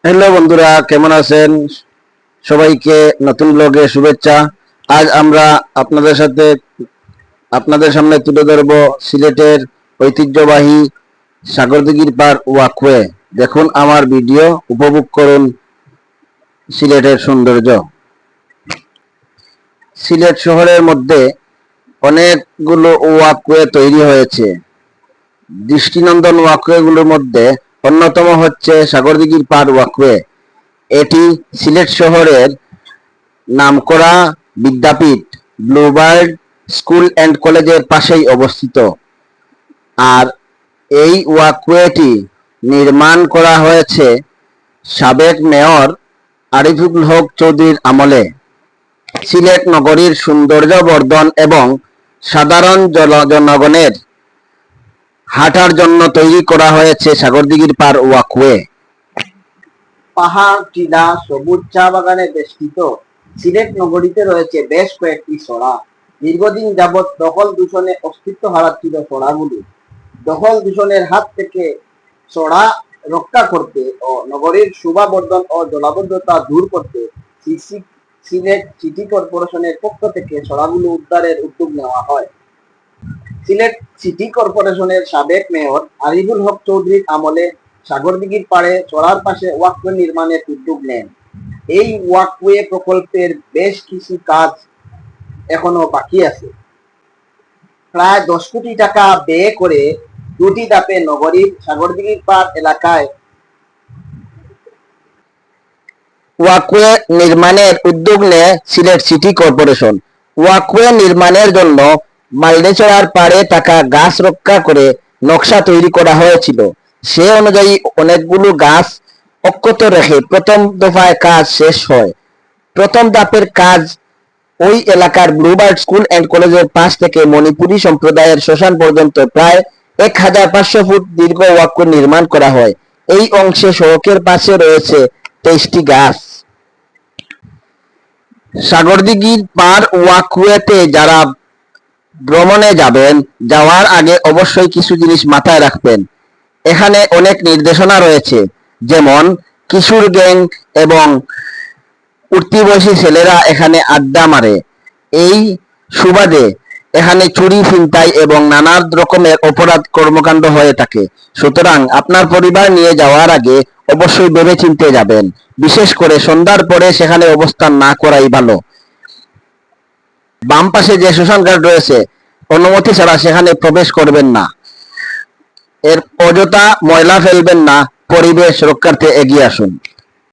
Hello বন্ধুরা, কেমন আছেন? সবাইকে নতুন ব্লগে শুভেচ্ছা। আজ আমরা আপনাদের সামনে তুলে ধরব সিলেটের ঐতিহ্যবাহী সাগরদিঘির পার ওয়াকওয়ে। দেখুন আমার ভিডিও, উপভোগ করুন সিলেটের সৌন্দর্য। সিলেট শহরের মধ্যে অনেকগুলো ওয়াকওয়ে তৈরি হয়েছে। দৃষ্টিনন্দন ওয়াকওয়েগুলোর মধ্যে অন্যতম হচ্ছে সাগরদিঘির পার ওয়াকওয়ে। এটি সিলেট শহরের নামকরা বিদ্যাপীঠ ব্লুবার্ড স্কুল অ্যান্ড কলেজের পাশেই অবস্থিত। আর এই ওয়াকওয়েটি নির্মাণ করা হয়েছে সাবেক মেয়র আরিফুল হক চৌধুরীর আমলে। সিলেট নগরীর সৌন্দর্য বর্ধন এবং সাধারণ জনগণের হাঁটার জন্য তৈরি করা হয়েছে সাগরদিঘির পার ওয়াকওয়ে। পাহাড়, টিলা, সবুজ চা বাগানে বেষ্টিত সিলেট নগরীতে রয়েছে বেশ কয়েকটি সড়া। দীর্ঘদিন যাবৎ দখল দূষণে অস্তিত্ব হারাচ্ছিল সড়াগুলি। দখল দূষণের হাত থেকে সড়া রক্ষা করতে ও নগরীর শোভা বর্ধন ও জলাবদ্ধতা দূর করতে সিলেট সিটি কর্পোরেশনের পক্ষ থেকে সড়াগুলো উদ্ধারের উদ্যোগ নেওয়া হয়। সিলেট সিটি কর্পোরেশনের সাবেক মেয়র আরিফুল হক চৌধুরীর আমলে সাগরদিঘির পাড়ে চড়ার পাশে ওয়াকওয়ে নির্মাণের উদ্যোগ নেন। এই ওয়াকওয়ে প্রকল্পের বেশ কিছু কাজ এখনো বাকি আছে। প্রায় 10 কোটি টাকা ব্যয় করে দুটি ধাপে নগরীর সাগরদিঘির পাড় এলাকায় ওয়াকওয়ে নির্মাণের উদ্যোগ নেয় সিলেট সিটি কর্পোরেশন। ওয়াকওয়ে নির্মাণের জন্য মালদেচড়ার পাড়ে থাকা গাছ রক্ষা করে নকশা তৈরি করা হয়েছিল। সে অনুযায়ী অনেকগুলো গাছ অক্ষত রেখে প্রথম দফায় কাজ শেষ হয়। প্রথম ধাপের কাজ ওই এলাকার ব্লুবার্ড স্কুল অ্যান্ড কলেজের পাশ থেকে মণিপুরী সম্প্রদায়ের শ্মশান পর্যন্ত প্রায় 1500 ফুট দীর্ঘ ওয়াকওয়ে নির্মাণ করা হয়। এই অংশে সড়কের পাশে রয়েছে 23টি গাছ। সাগরদিঘির পার ওয়াকওয়েতে যারা ভ্রমণে যাবেন, যাওয়ার আগে অবশ্যই কিছু জিনিস মাথায় রাখবেন। এখানে অনেক নির্দেশনা রয়েছে, যেমন কিশোর গ্যাং এবং উঠতি বয়সী ছেলেরা এখানে আড্ডা মারে। এই সুবাদে এখানে চুরি, ছিনতাই এবং নানা রকমের অপরাধ কর্মকাণ্ড হয়ে থাকে। সুতরাং আপনার পরিবার নিয়ে যাওয়ার আগে অবশ্যই ভেবেচিন্তে যাবেন। বিশেষ করে সন্ধ্যার পরে সেখানে অবস্থান না করাই ভালো। বাম পাশে যে শ্মশান ঘাট রয়েছে, অনুমতি ছাড়া সেখানে প্রবেশ করবেন না। এর অযথা ময়লা ফেলবেন না, পরিবেশ রক্ষার্থে এগিয়ে আসুন।